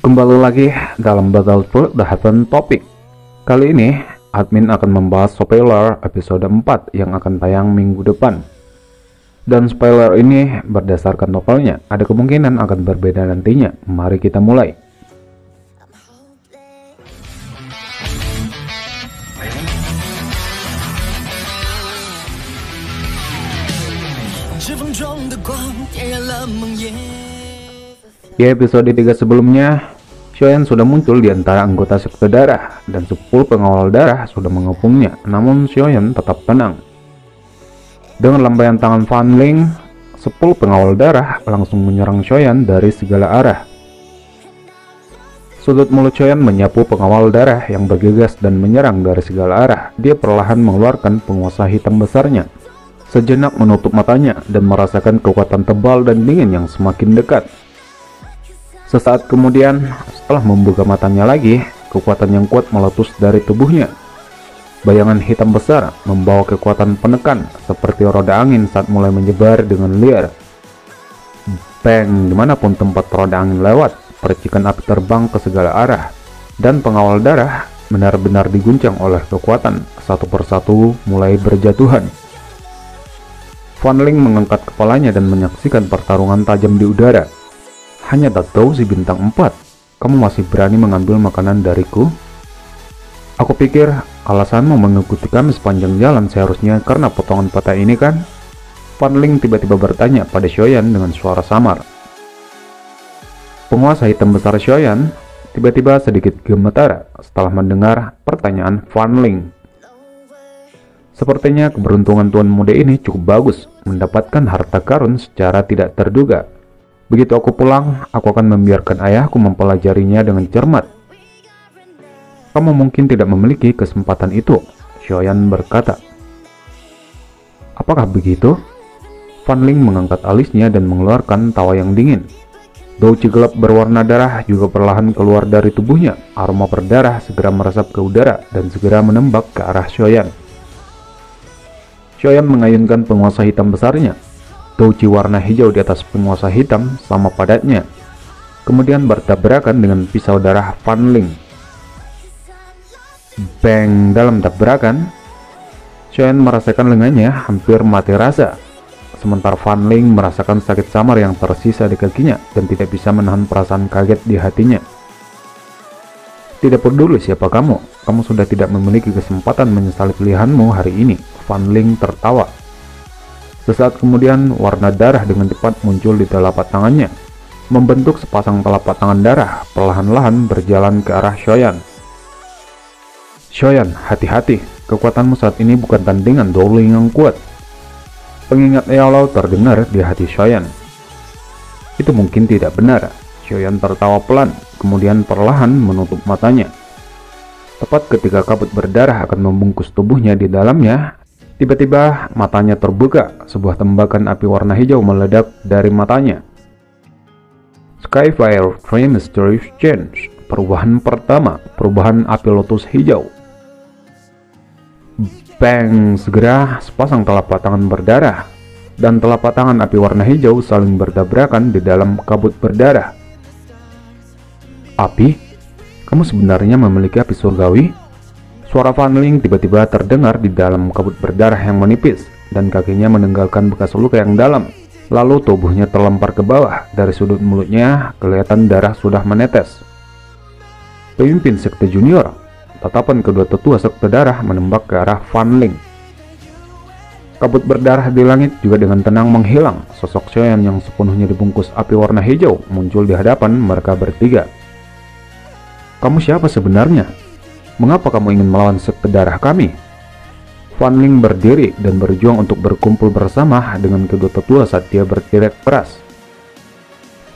Kembali lagi dalam Battlefield The Heaven Topic. Kali ini admin akan membahas spoiler episode 4 yang akan tayang minggu depan. Dan spoiler ini berdasarkan novelnya, ada kemungkinan akan berbeda nantinya. Mari kita mulai. Di episode 3 sebelumnya, Xiaoyan sudah muncul di antara anggota sekte darah dan 10 pengawal darah sudah mengepungnya, namun Xiaoyan tetap tenang. Dengan lambaian tangan Fan Ling, 10 pengawal darah langsung menyerang Xiaoyan dari segala arah. Sudut mulut Xiaoyan menyapu pengawal darah yang bergegas dan menyerang dari segala arah. Dia perlahan mengeluarkan penguasa hitam besarnya. Sejenak menutup matanya dan merasakan kekuatan tebal dan dingin yang semakin dekat. Sesaat kemudian, setelah membuka matanya lagi, kekuatan yang kuat meletus dari tubuhnya. Bayangan hitam besar membawa kekuatan penekan seperti roda angin saat mulai menyebar dengan liar. Bang, dimanapun tempat roda angin lewat, percikan api terbang ke segala arah, dan pengawal darah benar-benar diguncang oleh kekuatan. Satu persatu mulai berjatuhan. Fan Ling mengangkat kepalanya dan menyaksikan pertarungan tajam di udara. Hanya tak tahu si bintang 4, kamu masih berani mengambil makanan dariku? Aku pikir alasanmu mengikuti kami sepanjang jalan seharusnya karena potongan patah ini kan? Fan Ling tiba-tiba bertanya pada Xiaoyan dengan suara samar. Penguasa hitam besar Xiaoyan tiba-tiba sedikit gemetar setelah mendengar pertanyaan Fan Ling. Sepertinya keberuntungan tuan muda ini cukup bagus, mendapatkan harta karun secara tidak terduga. Begitu aku pulang, aku akan membiarkan ayahku mempelajarinya dengan cermat. Kamu mungkin tidak memiliki kesempatan itu, Xiaoyan berkata. Apakah begitu? Fan Ling mengangkat alisnya dan mengeluarkan tawa yang dingin. Douci gelap berwarna darah juga perlahan keluar dari tubuhnya. Aroma berdarah segera meresap ke udara dan segera menembak ke arah Xiaoyan. Xiaoyan mengayunkan penguasa hitam besarnya. Douci warna hijau di atas penguasa hitam sama padatnya, kemudian bertabrakan dengan pisau darah Fan Ling. Bang, dalam tabrakan, Xiaoyan merasakan lengannya hampir mati rasa, sementara Fan Ling merasakan sakit samar yang tersisa di kakinya dan tidak bisa menahan perasaan kaget di hatinya. Tidak peduli siapa kamu sudah tidak memiliki kesempatan menyesali pilihanmu hari ini, Fan Ling tertawa. Sesaat kemudian, warna darah dengan cepat muncul di telapak tangannya, membentuk sepasang telapak tangan darah perlahan-lahan berjalan ke arah Xiaoyan. Xiaoyan, hati-hati, kekuatanmu saat ini bukan tandingan Dowling yang kuat. Pengingat Yao terdengar di hati Xiaoyan. Itu mungkin tidak benar. Xiaoyan tertawa pelan, kemudian perlahan menutup matanya. Tepat ketika kabut berdarah akan membungkus tubuhnya di dalamnya, tiba-tiba matanya terbuka, sebuah tembakan api warna hijau meledak dari matanya. Skyfire 3 Mysterious Change. Perubahan pertama, perubahan api lotus hijau. Bang, segera sepasang telapak tangan berdarah dan telapak tangan api warna hijau saling bertabrakan di dalam kabut berdarah. Api? Kamu sebenarnya memiliki api surgawi? Suara Fan Ling tiba-tiba terdengar di dalam kabut berdarah yang menipis, dan kakinya meninggalkan bekas luka yang dalam. Lalu tubuhnya terlempar ke bawah, dari sudut mulutnya kelihatan darah sudah menetes. Pemimpin sekte junior, tatapan kedua tetua sekte darah menembak ke arah Fan Ling. Kabut berdarah di langit juga dengan tenang menghilang. Sosok Xiaoyan yang sepenuhnya dibungkus api warna hijau muncul di hadapan mereka bertiga. Kamu siapa sebenarnya? Mengapa kamu ingin melawan sekte darah kami? Fan Ling berdiri dan berjuang untuk berkumpul bersama dengan kedua tetua saat dia berteriak keras.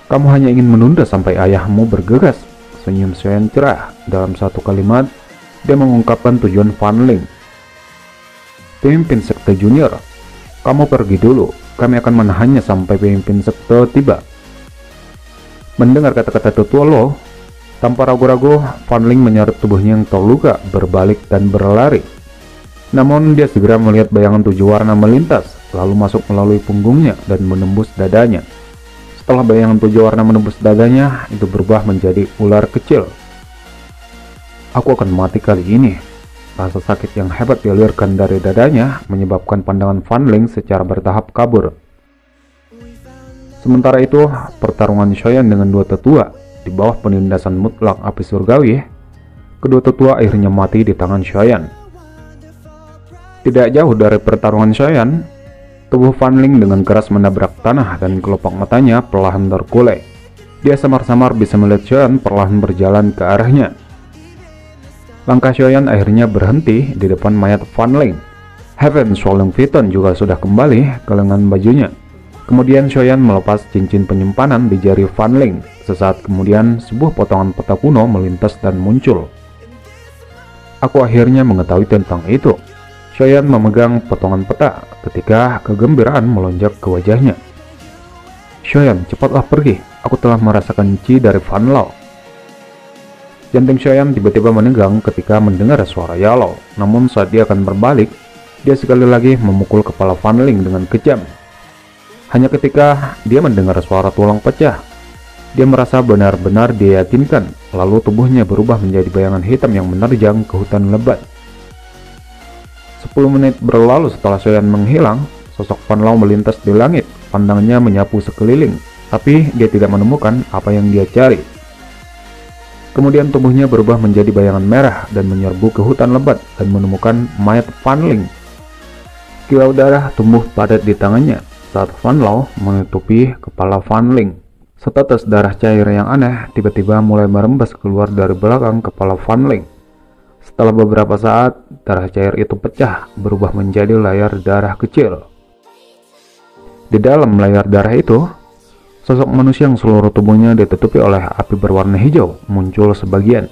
Kamu hanya ingin menunda sampai ayahmu bergegas. Senyum Xiaoyan cerah. Dalam satu kalimat, dia mengungkapkan tujuan Fan Ling. Pemimpin sekte junior, kamu pergi dulu. Kami akan menahannya sampai pemimpin sekte tiba. Mendengar kata-kata tetua Lo, tanpa ragu-ragu, Fan Ling menyeret tubuhnya yang terluka, berbalik dan berlari. Namun dia segera melihat bayangan 7 warna melintas, lalu masuk melalui punggungnya dan menembus dadanya. Setelah bayangan 7 warna menembus dadanya, itu berubah menjadi ular kecil. Aku akan mati kali ini. Rasa sakit yang hebat dialirkan dari dadanya menyebabkan pandangan Fan Ling secara bertahap kabur. Sementara itu, pertarungan Xiaoyan dengan dua tetua di bawah penindasan mutlak api surgawi, kedua tetua akhirnya mati di tangan Xiaoyan. Tidak jauh dari pertarungan Xiaoyan, tubuh Fan Ling dengan keras menabrak tanah dan kelopak matanya perlahan terkulai. Dia samar-samar bisa melihat Xiaoyan perlahan berjalan ke arahnya. Langkah Xiaoyan akhirnya berhenti di depan mayat Fan Ling. Heaven Swallowing Phaeton juga sudah kembali ke lengan bajunya. Kemudian Xiaoyan melepas cincin penyimpanan di jari Fan Ling. Sesaat kemudian sebuah potongan peta kuno melintas dan muncul. Aku akhirnya mengetahui tentang itu. Xiaoyan memegang potongan peta ketika kegembiraan melonjak ke wajahnya. Xiaoyan, cepatlah pergi. Aku telah merasakan chi dari Fan Lao. Jantung Xiaoyan tiba-tiba menegang ketika mendengar suara Yalao. Namun saat dia akan berbalik, dia sekali lagi memukul kepala Fan Ling dengan kejam. Hanya ketika dia mendengar suara tulang pecah, dia merasa benar-benar diyakinkan, lalu tubuhnya berubah menjadi bayangan hitam yang menerjang ke hutan lebat. 10 menit berlalu setelah Xiaoyan menghilang, sosok Fan Lao melintas di langit, pandangannya menyapu sekeliling, tapi dia tidak menemukan apa yang dia cari. Kemudian tubuhnya berubah menjadi bayangan merah dan menyerbu ke hutan lebat dan menemukan mayat Fan Ling. Kilau darah tumbuh padat di tangannya saat Fan Lao menutupi kepala Fan Ling. Setetes darah cair yang aneh tiba-tiba mulai merembes keluar dari belakang kepala Fan Ling. Setelah beberapa saat, darah cair itu pecah berubah menjadi layar darah kecil. Di dalam layar darah itu, sosok manusia yang seluruh tubuhnya ditutupi oleh api berwarna hijau muncul sebagian.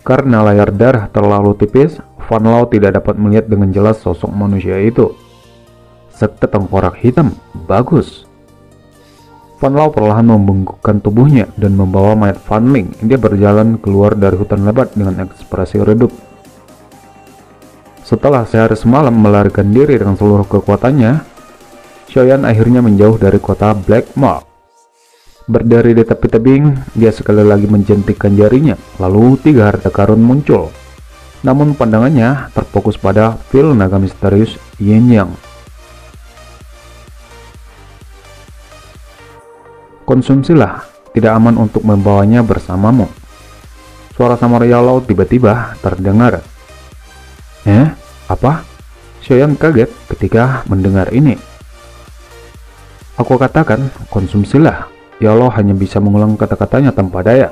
Karena layar darah terlalu tipis, Fan Lao tidak dapat melihat dengan jelas sosok manusia itu. Sekte tengkorak hitam, bagus. Fan Lao perlahan membungkukkan tubuhnya dan membawa mayat Fan Ling. Dia berjalan keluar dari hutan lebat dengan ekspresi redup. Setelah sehari semalam melarikan diri dengan seluruh kekuatannya, Xiaoyan akhirnya menjauh dari kota Black Mark. Berdiri di tepi tebing, dia sekali lagi menjentikkan jarinya, lalu 3 harta karun muncul. Namun pandangannya terfokus pada pil naga misterius Yin Yang. Konsumsilah, tidak aman untuk membawanya bersamamu. Suara samar Yalao tiba-tiba terdengar. Apa? Xiaoyan kaget ketika mendengar ini. Aku katakan, konsumsilah. Yalao hanya bisa mengulang kata-katanya tanpa daya.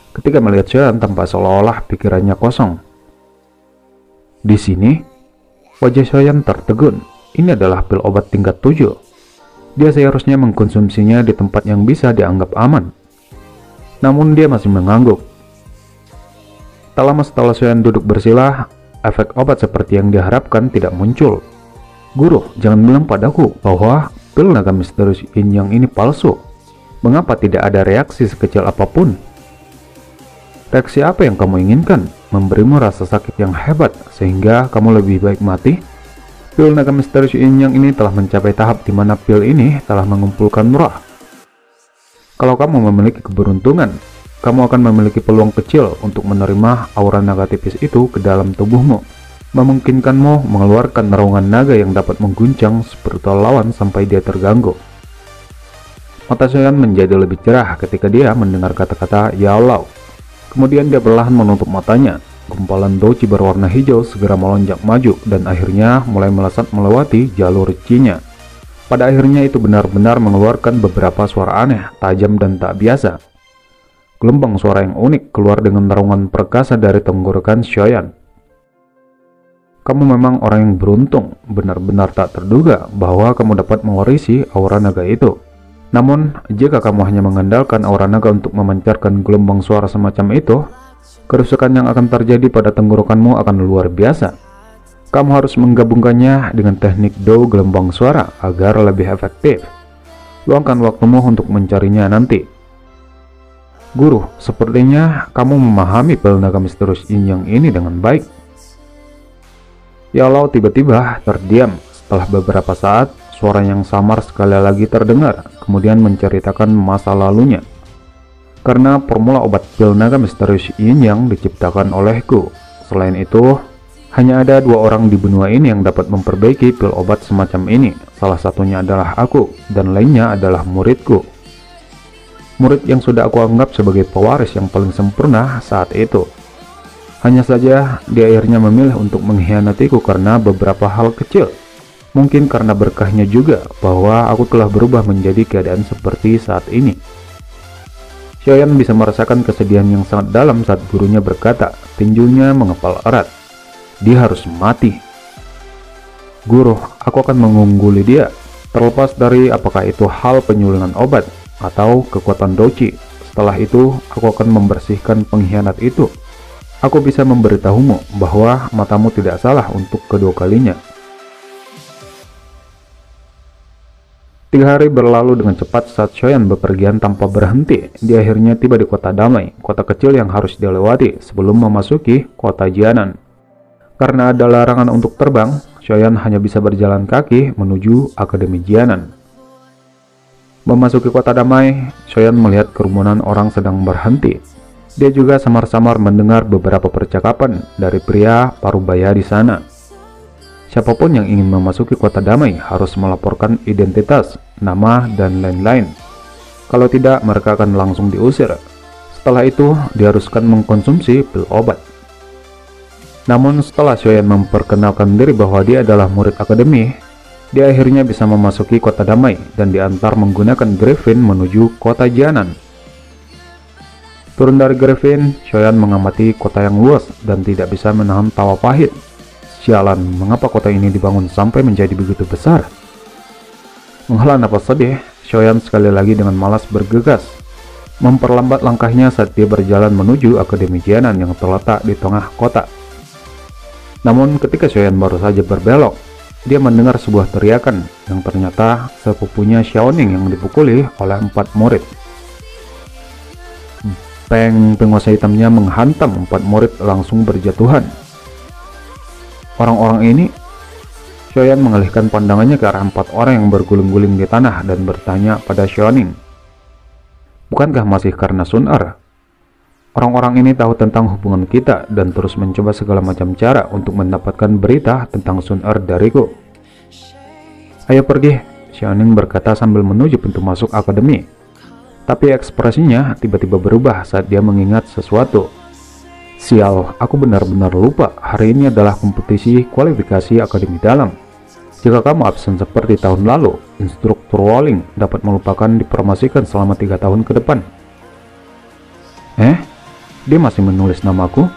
Ketika melihat Xiaoyan tampak seolah-olah pikirannya kosong. Di sini, wajah Xiaoyan tertegun. Ini adalah pil obat tingkat 7. Dia seharusnya mengkonsumsinya di tempat yang bisa dianggap aman. Namun dia masih mengangguk. Tak lama setelah Xiaoyan duduk bersila, efek obat seperti yang diharapkan tidak muncul. Guru, jangan bilang padaku bahwa pil naga misterius Yin Yang ini palsu. Mengapa tidak ada reaksi sekecil apapun? Reaksi apa yang kamu inginkan? Memberimu rasa sakit yang hebat sehingga kamu lebih baik mati? Pil naga misterius Yin Yang ini telah mencapai tahap di mana pil ini telah mengumpulkan roh. Kalau kamu memiliki keberuntungan, kamu akan memiliki peluang kecil untuk menerima aura naga tipis itu ke dalam tubuhmu, memungkinkanmu mengeluarkan naungan naga yang dapat mengguncang spiritual lawan sampai dia terganggu. Mata Xiaoyan menjadi lebih cerah ketika dia mendengar kata-kata Yalao. Kemudian dia perlahan menutup matanya. Gumpalan douchi berwarna hijau segera melonjak maju dan akhirnya mulai melesat melewati jalur chi-nya. Pada akhirnya itu benar-benar mengeluarkan beberapa suara aneh, tajam dan tak biasa. Gelombang suara yang unik keluar dengan naungan perkasa dari tenggorokan Xiaoyan. Kamu memang orang yang beruntung, benar-benar tak terduga bahwa kamu dapat mewarisi aura naga itu. Namun, jika kamu hanya mengandalkan aura naga untuk memancarkan gelombang suara semacam itu, kerusakan yang akan terjadi pada tenggorokanmu akan luar biasa. Kamu harus menggabungkannya dengan teknik Do gelombang suara agar lebih efektif. Luangkan waktumu untuk mencarinya nanti. Guru, sepertinya kamu memahami pil naga misterius Yin Yang ini dengan baik. Yao tiba-tiba terdiam. Setelah beberapa saat, suara yang samar sekali lagi terdengar, kemudian menceritakan masa lalunya. Karena formula obat pil naga misterius ini yang diciptakan olehku. Selain itu, hanya ada 2 orang di benua ini yang dapat memperbaiki pil obat semacam ini. Salah satunya adalah aku, dan lainnya adalah muridku. Murid yang sudah aku anggap sebagai pewaris yang paling sempurna saat itu. Hanya saja, dia akhirnya memilih untuk mengkhianatiku karena beberapa hal kecil. Mungkin karena berkahnya juga bahwa aku telah berubah menjadi keadaan seperti saat ini. Xiaoyan bisa merasakan kesedihan yang sangat dalam saat gurunya berkata, tinjunya mengepal erat. Dia harus mati. Guru, aku akan mengungguli dia, terlepas dari apakah itu hal penyulingan obat atau kekuatan doji. Setelah itu, aku akan membersihkan pengkhianat itu. Aku bisa memberitahumu bahwa matamu tidak salah untuk kedua kalinya. 3 hari berlalu dengan cepat saat Xiaoyan bepergian tanpa berhenti. Dia akhirnya tiba di kota Damai, kota kecil yang harus dilewati sebelum memasuki kota Jianan. Karena ada larangan untuk terbang, Xiaoyan hanya bisa berjalan kaki menuju Akademi Jianan. Memasuki kota Damai, Xiaoyan melihat kerumunan orang sedang berhenti. Dia juga samar-samar mendengar beberapa percakapan dari pria parubaya di sana. Siapapun yang ingin memasuki kota Damai harus melaporkan identitas, nama, dan lain-lain. Kalau tidak, mereka akan langsung diusir. Setelah itu, diharuskan mengkonsumsi pil obat. Namun setelah Xiaoyan memperkenalkan diri bahwa dia adalah murid akademi, dia akhirnya bisa memasuki kota Damai dan diantar menggunakan Griffin menuju kota Jianan. Turun dari Griffin, Xiaoyan mengamati kota yang luas dan tidak bisa menahan tawa pahit. Sialan, mengapa kota ini dibangun sampai menjadi begitu besar? Menghela napas sedih, Xiaoyan sekali lagi dengan malas bergegas, memperlambat langkahnya saat dia berjalan menuju Akademi Jianan yang terletak di tengah kota. Namun ketika Xiaoyan baru saja berbelok, dia mendengar sebuah teriakan yang ternyata sepupunya Xiaoning yang dipukuli oleh 4 murid. Penguasa hitamnya menghantam 4 murid langsung berjatuhan. Orang-orang ini, Xiaoyan mengalihkan pandangannya ke arah 4 orang yang berguling-guling di tanah dan bertanya pada Xiaoning, bukankah masih karena Sun Er? Orang-orang ini tahu tentang hubungan kita dan terus mencoba segala macam cara untuk mendapatkan berita tentang Sun Er dariku. Ayo pergi, Xiaoning berkata sambil menuju pintu masuk akademi. Tapi ekspresinya tiba-tiba berubah saat dia mengingat sesuatu. Sial, aku benar-benar lupa hari ini adalah kompetisi kualifikasi akademi dalam. Jika kamu absen seperti tahun lalu, instruktur Walling dapat melupakan dipromosikan selama 3 tahun ke depan. Dia masih menulis namaku?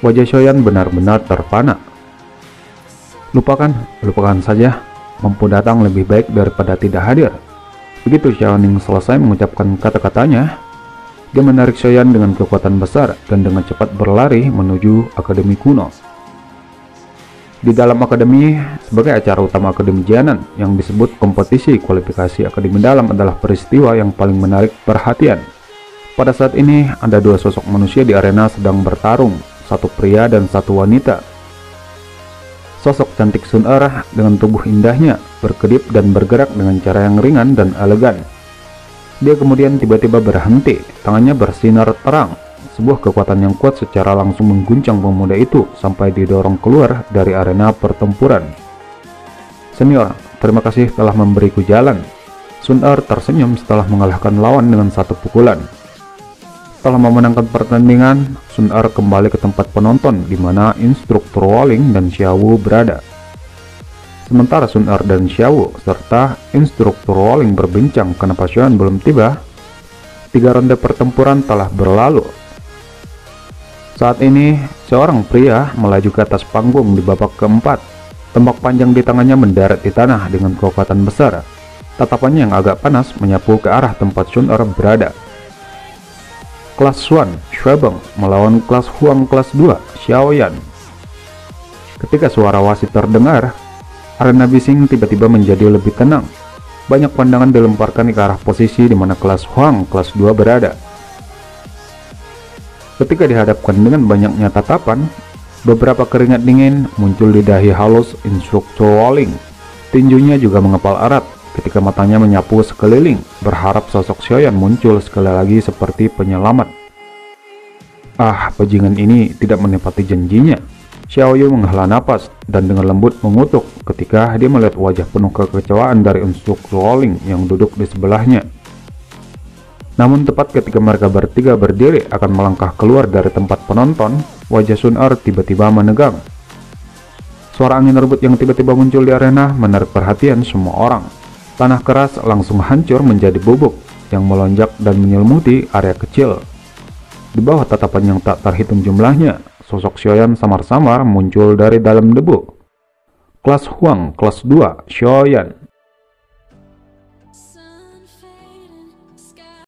Wajah Xiaoyan benar-benar terpana. Lupakan saja. Mampu datang lebih baik daripada tidak hadir. Begitu Xiaoning selesai mengucapkan kata-katanya, dia menarik Xiaoyan dengan kekuatan besar dan dengan cepat berlari menuju Akademi kuno. Di dalam akademi, sebagai acara utama Akademi Jianan yang disebut kompetisi kualifikasi akademi dalam adalah peristiwa yang paling menarik perhatian. Pada saat ini, ada 2 sosok manusia di arena sedang bertarung, 1 pria dan 1 wanita. Sosok cantik Sun Er dengan tubuh indahnya berkedip dan bergerak dengan cara yang ringan dan elegan. Dia kemudian tiba-tiba berhenti, tangannya bersinar terang. Sebuah kekuatan yang kuat secara langsung mengguncang pemuda itu sampai didorong keluar dari arena pertempuran. Senior, terima kasih telah memberiku jalan. Sun Er tersenyum setelah mengalahkan lawan dengan 1 pukulan. Setelah memenangkan pertandingan, Sun Er kembali ke tempat penonton di mana instruktur Walling dan Xiao berada. Sementara Sun Er dan Xiao serta instruktur Walling berbincang kenapa Xiaoyan belum tiba, 3 ronde pertempuran telah berlalu. Saat ini, seorang pria melaju ke atas panggung di babak keempat. Tombak panjang di tangannya mendarat di tanah dengan kekuatan besar. Tatapannya yang agak panas menyapu ke arah tempat Sun Er berada. Kelas Xuan, Shuebeng melawan kelas Huang kelas 2, Xiaoyan. Ketika suara wasit terdengar, arena bising tiba-tiba menjadi lebih tenang. Banyak pandangan dilemparkan ke arah posisi di mana kelas Huang kelas 2 berada. Ketika dihadapkan dengan banyaknya tatapan, Beberapa keringat dingin muncul di dahi halus instruktur Rowling. Tinjunya juga mengepal erat ketika matanya menyapu sekeliling, berharap sosok Xiaoyan muncul sekali lagi seperti penyelamat. Ah, bajingan ini tidak menepati janjinya. Xiaoyu menghela napas dan dengan lembut mengutuk ketika dia melihat wajah penuh kekecewaan dari instruktur Rowling yang duduk di sebelahnya. Namun tepat ketika mereka bertiga berdiri akan melangkah keluar dari tempat penonton, wajah Sun Er tiba-tiba menegang. Suara angin rebut yang tiba-tiba muncul di arena menarik perhatian semua orang. Tanah keras langsung hancur menjadi bubuk yang melonjak dan menyelimuti area kecil. Di bawah tatapan yang tak terhitung jumlahnya, sosok Xiaoyan samar-samar muncul dari dalam debu. Kelas Huang, kelas 2, Xiaoyan.